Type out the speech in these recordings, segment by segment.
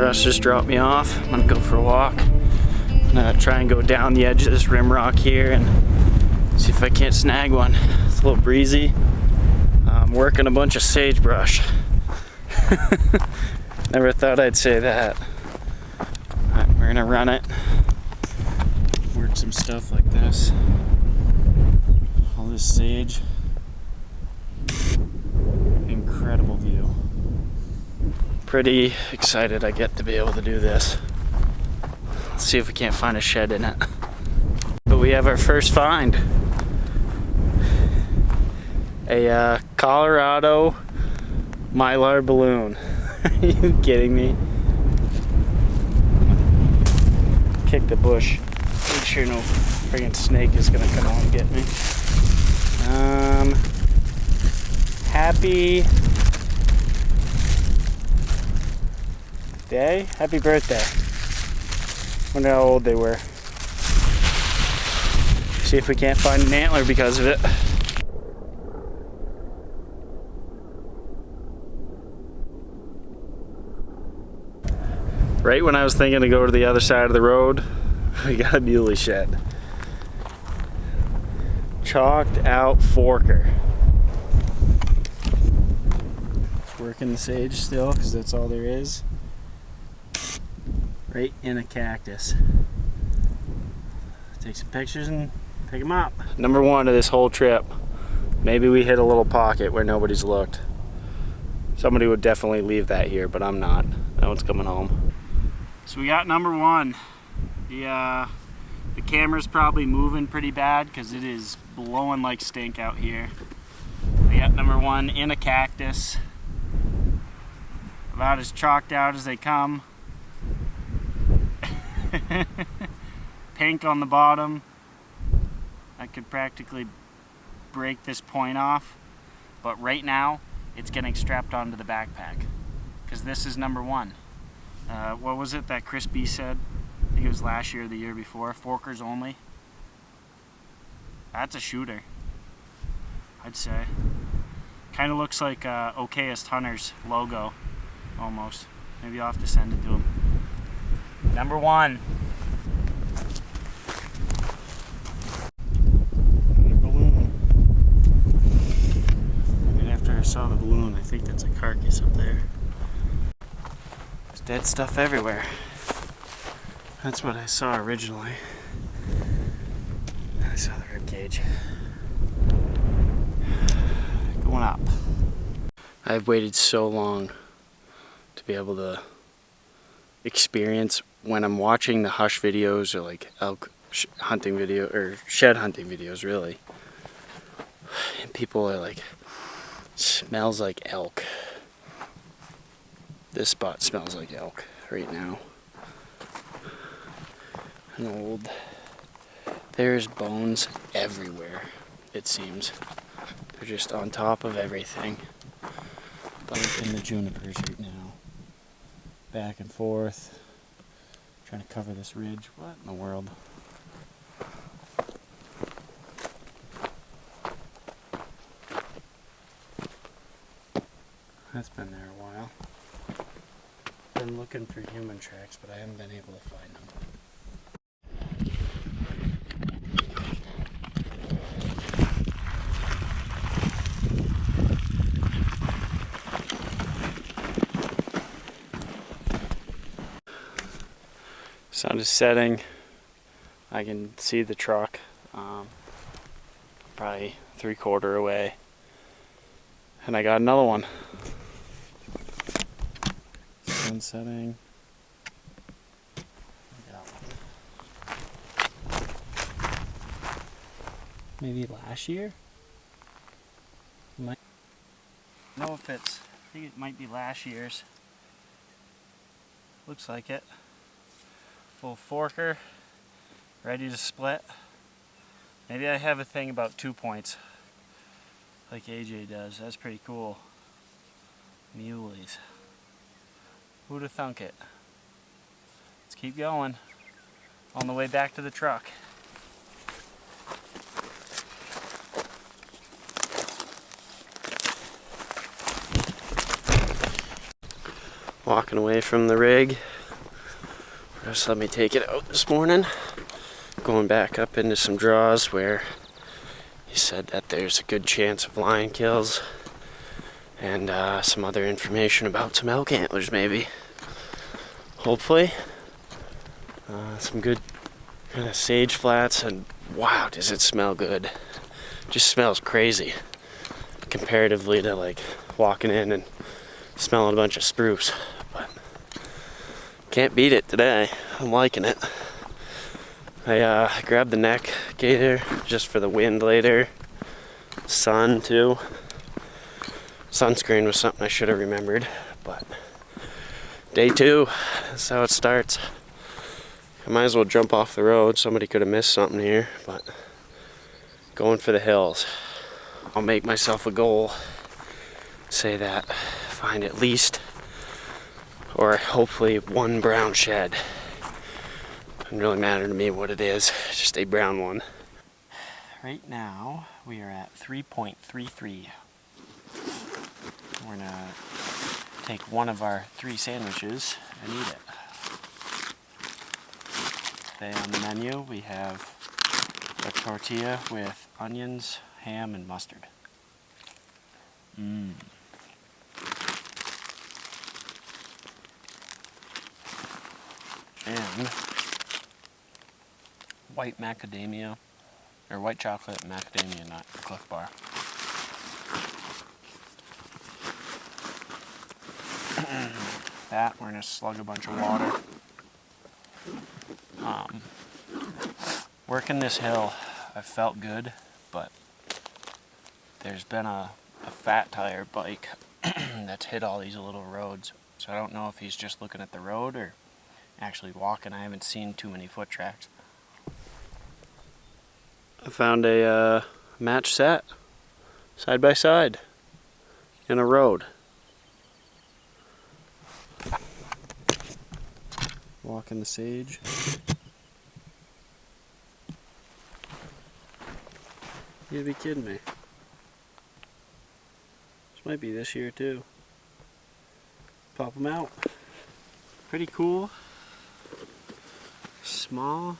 Russ just dropped me off. I'm gonna go for a walk. I'm gonna try and go down the edge of this rim rock here and see if I can't snag one. It's a little breezy. I'm working a bunch of sagebrush. Never thought I'd say that. Alright, we're gonna run it. Work some stuff like this. All this sage. Incredible view. Pretty excited I get to be able to do this. Let's see if we can't find a shed in it. But we have our first find. A Colorado mylar balloon. Are you kidding me? Kick the bush. Make sure no friggin' snake is gonna come out and get me. Happy day? Happy birthday. Wonder how old they were. See if we can't find an antler because of it. Right when I was thinking to go to the other side of the road, we got a muley shed. Chalked out forker. Just working the sage still because that's all there is. Right in a cactus. Take some pictures and pick them up. Number one of this whole trip. Maybe we hit a little pocket where nobody's looked. Somebody would definitely leave that here, but I'm not. That one's coming home. So we got number one. The camera's probably moving pretty bad because it is blowing like stink out here. We got number one in a cactus. About as chalked out as they come. Pink on the bottom. I could practically break this point off, but right now it's getting strapped onto the backpack because this is number one. What was it that Chris B said? I think it was last year or the year before. Forkers only. That's a shooter, I'd say. Kind of looks like Okayest Hunter's logo almost. Maybe I'll have to send it to him. Number one. Balloon. And after I saw the balloon, I think that's a carcass up there. There's dead stuff everywhere. That's what I saw originally. I saw the rib cage. Going up. I've waited so long to be able to experience when I'm watching the hush videos or like elk hunting video or shed hunting videos really, and people are like, smells like elk. This spot smells like elk right now. An old, there's bones everywhere, it seems. They're just on top of everything. Like in the junipers right now. Back and forth. Trying to cover this ridge. What in the world? That's been there a while. Been looking for human tracks, but I haven't been able to find them. Sun is setting. I can see the truck, probably 3/4 away, and I got another one. Sun setting. Maybe last year? Might. No, if it's. I think it might be last year's. Looks like it. Full forker, ready to split. Maybe I have a thing about 2 points, like AJ does. That's pretty cool. Muleys. Who'd have thunk it? Let's keep going. On the way back to the truck. Walking away from the rig. Russ let me take it out this morning. Going back up into some draws where he said that there's a good chance of lion kills and some other information about some elk antlers maybe. Hopefully. Some good kind of sage flats, and wow, does it smell good. Just smells crazy comparatively to like walking in and smelling a bunch of spruce. But can't beat it today. I'm liking it. I grabbed the neck gaiter just for the wind later. Sun too. Sunscreen was something I should have remembered, but day 2, that's how it starts. I might as well jump off the road. Somebody could have missed something here, but going for the hills. I'll make myself a goal. Say that, find at least, or hopefully, 1 brown shed. Doesn't really matter to me what it is, just a brown one. Right now, we are at 3.33. We're gonna take one of our 3 sandwiches and eat it. Today on the menu, we have a tortilla with onions, ham, and mustard. And white macadamia, or white chocolate macadamia nut Cliff Bar. That, we're gonna slug a bunch of water. Working this hill, I felt good, but there's been a fat tire bike that's hit all these little roads. So I don't know if he's just looking at the road or actually walking. I haven't seen too many foot tracks. I found a match set, side by side, in a road. Walking the sage. You gotta be kidding me. This might be this year too. Pop them out. Pretty cool. Small.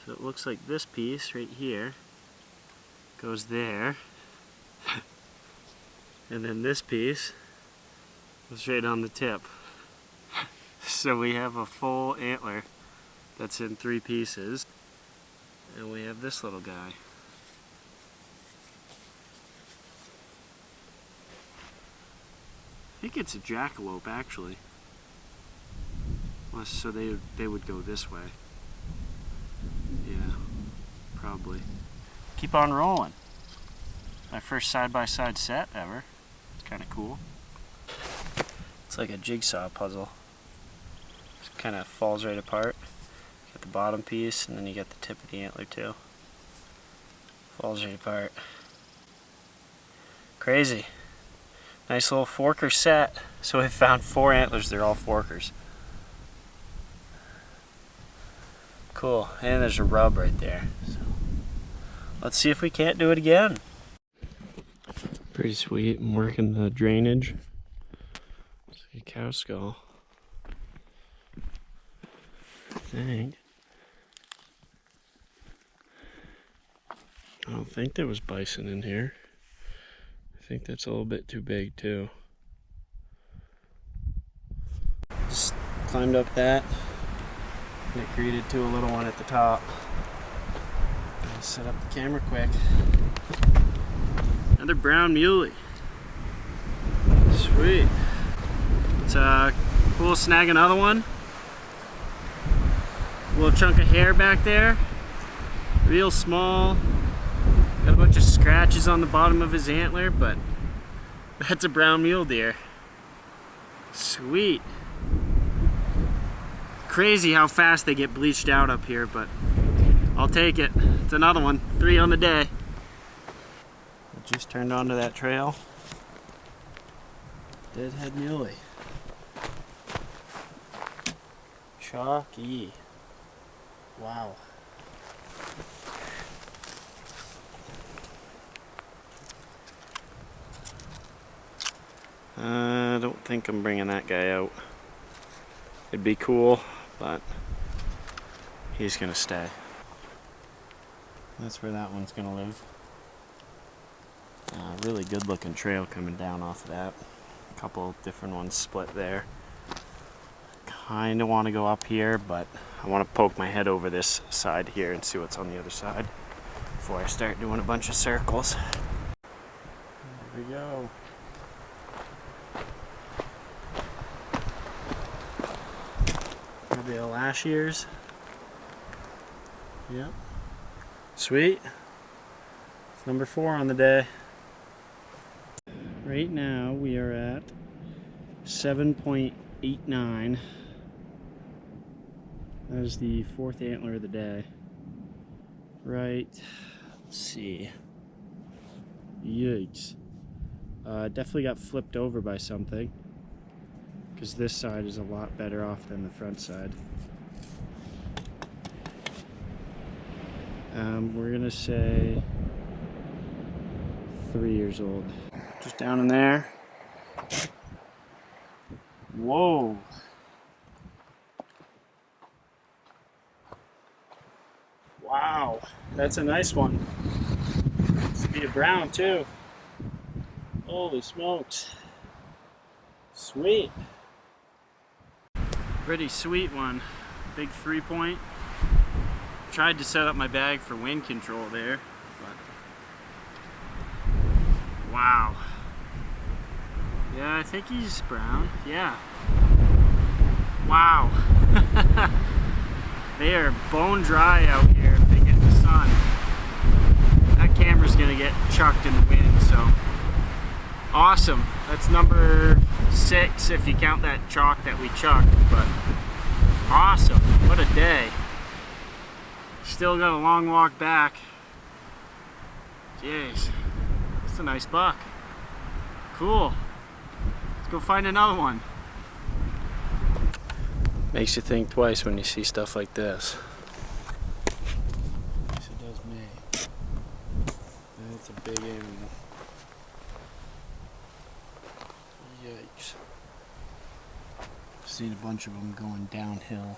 So it looks like this piece right here goes there. And then this piece goes right on the tip. So we have a full antler that's in 3 pieces. And we have this little guy. I think it's a jackalope actually. So they would go this way. Yeah, probably. Keep on rolling. My first side-by-side set ever. It's kind of cool. It's like a jigsaw puzzle. It kind of falls right apart. You got the bottom piece, and then you got the tip of the antler too. Falls right apart. Crazy. Nice little forker set. So we found 4 antlers. They're all forkers. Cool. And there's a rub right there. So let's see if we can't do it again. Pretty sweet. I'm working the drainage. It's like a cow skull. I think. I don't think there was bison in here. I think that's a little bit too big too. Just climbed up that. Get greeted to a little one at the top. I'll set up the camera quick. Another brown muley. Sweet. It's cool to snag another one. A little chunk of hair back there. Real small. Got a bunch of scratches on the bottom of his antler, but that's a brown mule deer. Sweet. Crazy how fast they get bleached out up here, but I'll take it. It's another one. 3 on the day. I just turned onto that trail. Deadhead muley. Chalky. Wow. I don't think I'm bringing that guy out. It'd be cool, but he's gonna stay. That's where that one's gonna live. Really good looking trail coming down off of that. A couple different ones split there. Kinda wanna go up here, but I wanna poke my head over this side here and see what's on the other side before I start doing a bunch of circles. There we go. Maybe the lash ears. Yep. Sweet. It's number 4 on the day. Right now we are at 7.89. That is the 4th antler of the day. Right. Let's see. Yikes. Definitely got flipped over by something, because this side is a lot better off than the front side. We're gonna say 3 years old. Just down in there. Whoa. Wow, that's a nice one. This be a brown too. Holy smokes. Sweet. Pretty sweet one. Big 3-point. Tried to set up my bag for wind control there, but wow. Yeah, I think he's brown. Yeah. Wow. They are bone dry out here if they get the sun. That camera's gonna get chucked in the wind, so awesome. That's number 6 if you count that chalk that we chucked, but awesome. What a day. Still got a long walk back. Jeez. That's a nice buck. Cool. Let's go find another one. Makes you think twice when you see stuff like this. Yes, it does me. That's a big animal. Yikes. Seen a bunch of them going downhill.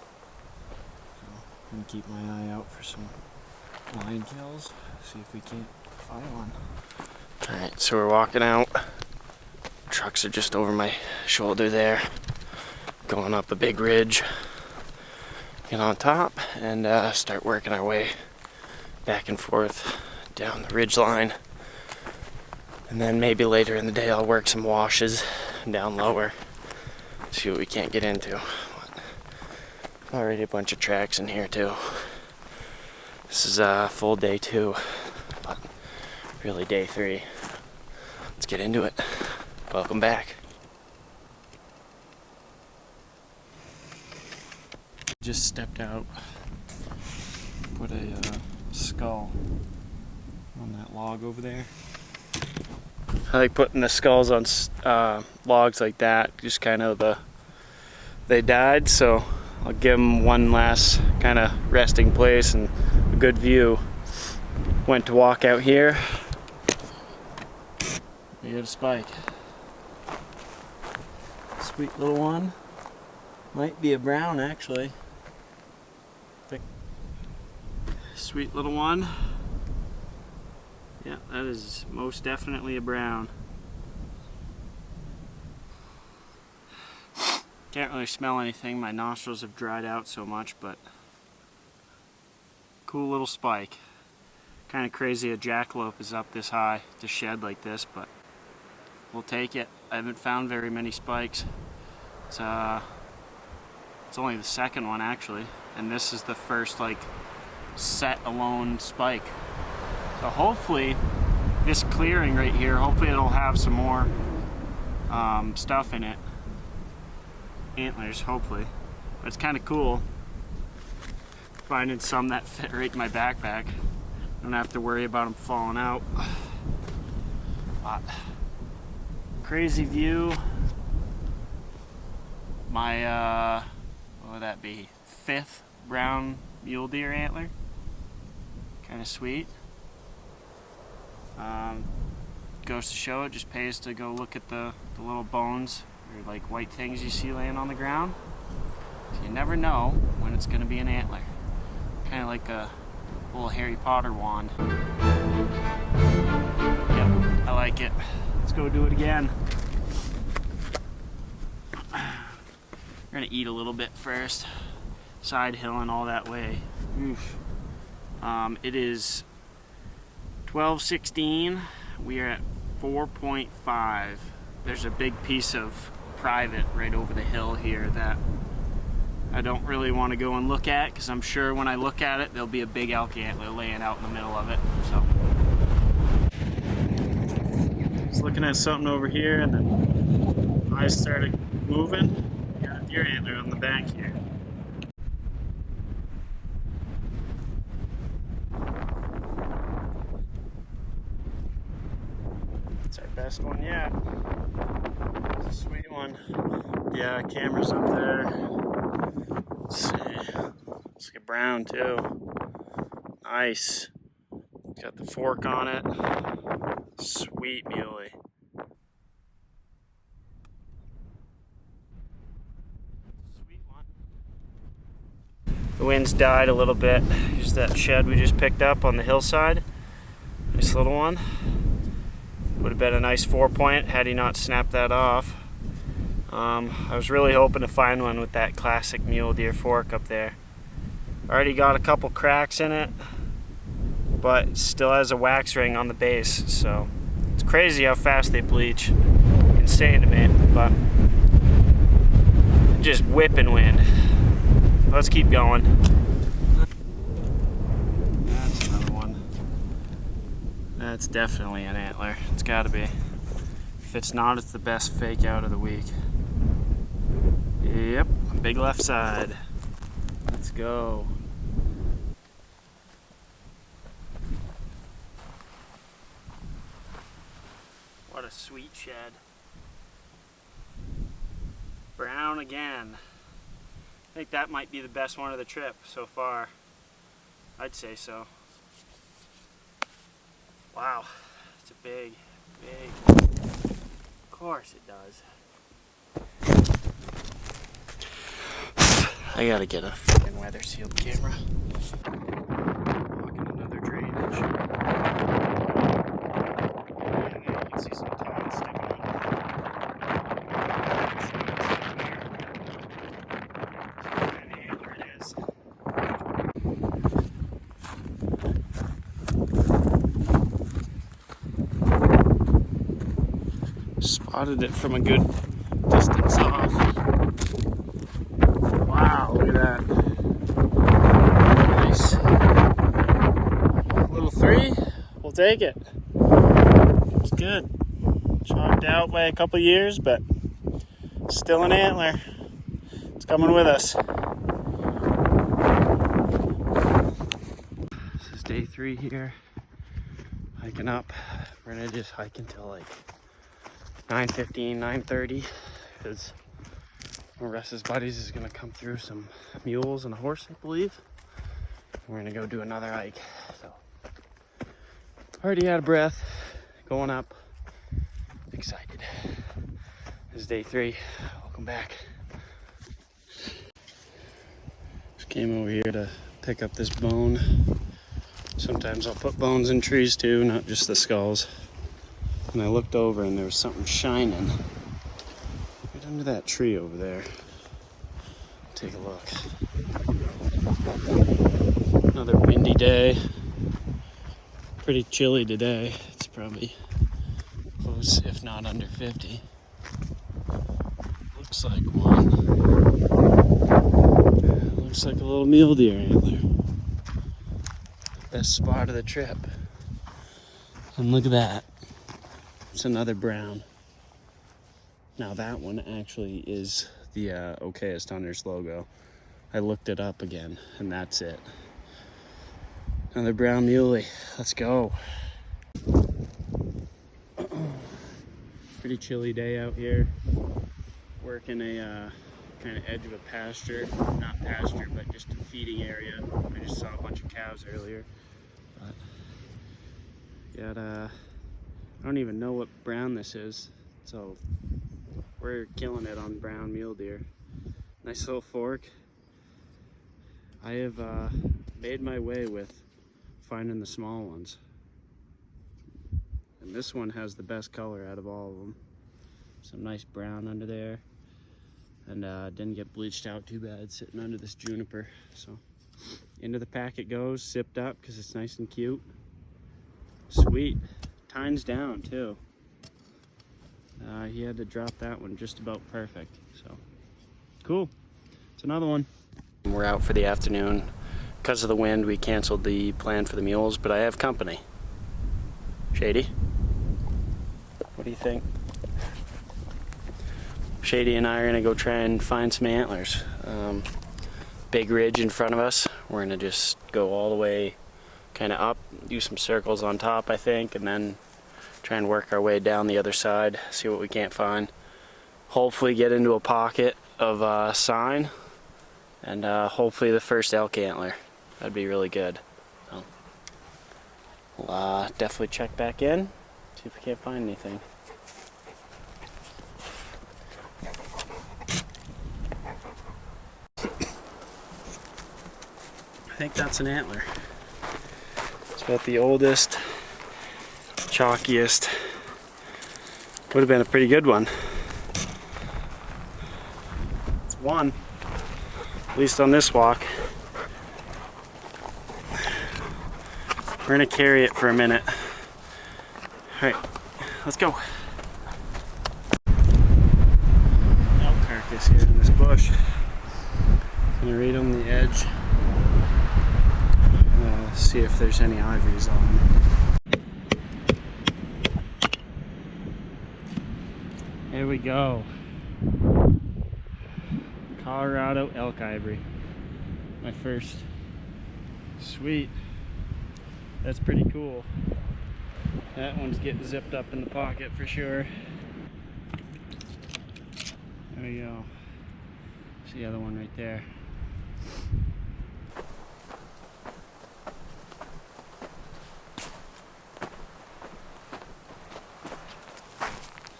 So I'm gonna keep my eye out for some line kills. See if we can't find one. Alright, so we're walking out. Trucks are just over my shoulder there. Going up a big ridge. Get on top and start working our way back and forth down the ridge line. And then maybe later in the day I'll work some washes down lower. See what we can't get into. Already a bunch of tracks in here too. This is full day 2, but really day 3. Let's get into it. Welcome back. Just stepped out, put a skull on that log over there. I like putting the skulls on logs like that, just kind of they died, so I'll give them one last kind of resting place and a good view. Went to walk out here. We got a spike. Sweet little one. Might be a brown actually. Sweet little one. Yeah, that is most definitely a brown. Can't really smell anything. My nostrils have dried out so much, but cool little spike. Kind of crazy a jackalope is up this high to shed like this, but we'll take it. I haven't found very many spikes. It's only the second one actually, and this is the first like set alone spike. So hopefully this clearing right here, hopefully it'll have some more stuff in it. Antlers, hopefully. But it's kind of cool finding some that fit right in my backpack. Don't have to worry about them falling out. But crazy view. My what would that be? 5th brown mule deer antler. Kind of sweet. Goes to show it just pays to go look at the little bones or like white things you see laying on the ground. You never know when it's going to be an antler. Kind of like a little Harry Potter wand. Yep, I like it. Let's go do it again. We're going to eat a little bit first. Side hilling all that way. Oof. It is 12:16. We are at 4.5. There's a big piece of private right over the hill here that I don't really want to go and look at, because I'm sure when I look at it there'll be a big elk antler laying out in the middle of it. So just looking at something over here, and then eyes started moving. Got a deer antler on the back here. It's our best one yet. It's a sweet one. Yeah, camera's up there. Let's see. It's like a brown too. Nice. Got the fork on it. Sweet muley. Sweet one. The wind's died a little bit. Here's that shed we just picked up on the hillside. Nice little one. Would have been a nice 4-point had he not snapped that off. I was really hoping to find one with that classic mule deer fork up there. Already got a couple cracks in it, but it still has a wax ring on the base, so it's crazy how fast they bleach. Insane to me, but just whipping wind. Let's keep going. That's another one. That's definitely an antler. It's gotta be. If it's not, it's the best fake out of the week. Yep, big left side. Let's go. What a sweet shed. Brown again. I think that might be the best one of the trip so far. I'd say so. Wow, it's a big. Of course it does. I gotta get a freaking weather sealed camera. Walking another drainage. Yeah, you can see some tines sticking up. What kind of antler it is. Spotted it from a good distance off. Wow, look at that. Nice. Little 3, we'll take it. It's good. Chalked out by a couple years, but still an antler. It's coming with us. This is day 3 here. Hiking up. We're gonna just hike until like 9:15, 9:30, because one of Russ's buddies is gonna come through some mules and a horse, I believe. We're gonna go do another hike. So, already out of breath, going up. Excited. This is day 3. Welcome back. Just came over here to pick up this bone. Sometimes I'll put bones in trees too, not just the skulls. And I looked over and there was something shining right under that tree over there. Take a look. Another windy day. Pretty chilly today. It's probably close, if not under 50. Looks like one. Looks like a little mule deer antler. Best spot of the trip. And look at that. It's another brown. Now that one actually is the Okayest Hunters logo. I looked it up again, and that's it. Another brown muley. Let's go. Pretty chilly day out here. Working a kind of edge of a pasture. Not pasture, but just a feeding area. I just saw a bunch of cows earlier. But got I don't even know what brown this is, so we're killing it on brown mule deer. Nice little fork. I have made my way with finding the small ones. And this one has the best color out of all of them. Some nice brown under there. And didn't get bleached out too bad sitting under this juniper. So into the pack it goes, zipped up because it's nice and cute. Sweet. Tines down too. He had to drop that one just about perfect. So cool. It's another one. We're out for the afternoon. Because of the wind, we canceled the plan for the mules, but I have company. Shady, what do you think? Shady and I are gonna go try and find some antlers. Big ridge in front of us. We're gonna just go all the way kind of up, do some circles on top, I think, and then try and work our way down the other side, see what we can't find. Hopefully get into a pocket of sign, and hopefully the first elk antler. That'd be really good. So, we'll definitely check back in, see if we can't find anything. I think that's an antler. It's about the oldest, chalkiest. Would have been a pretty good one. It's one, at least on this walk. We're gonna carry it for a minute. All right, let's go. Elk carcass here in this bush. Gonna read on the edge. See if there's any ivories on it. There we go. Colorado elk ivory. My first. Sweet. That's pretty cool. That one's getting zipped up in the pocket for sure. There we go. See the other one right there.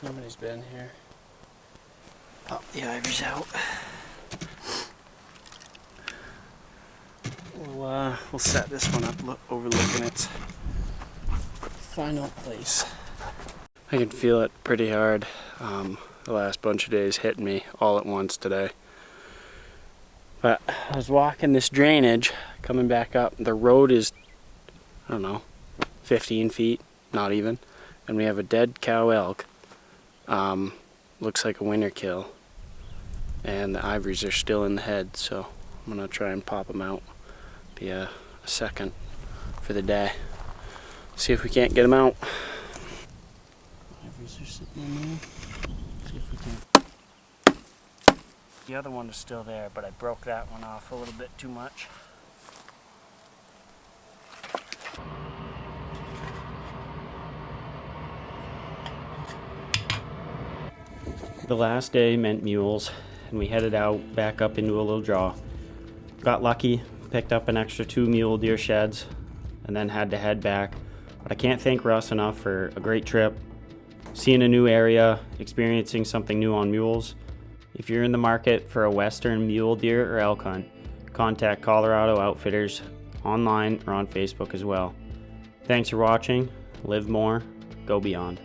Somebody's been here. Oh, the ivory's out. We'll set this one up overlooking its final place. I can feel it pretty hard. The last bunch of days hitting me all at once today. But I was walking this drainage, coming back up. The road is, I don't know, 15 feet, not even. And we have a dead cow elk. Looks like a winter kill. And the ivories are still in the head, so I'm gonna try and pop them out. Be a second for the day. See if we can't get them out. Ivories are sitting in there. See if we can. The other one is still there, but I broke that one off a little bit too much. The last day meant mules, and we headed out back up into a little draw. Got lucky, picked up an extra 2 mule deer sheds, and then had to head back. But I can't thank Russ enough for a great trip, seeing a new area, experiencing something new on mules. If you're in the market for a western mule deer or elk hunt, contact Colorado Outfitters online or on Facebook as well. Thanks for watching. Live more, go beyond.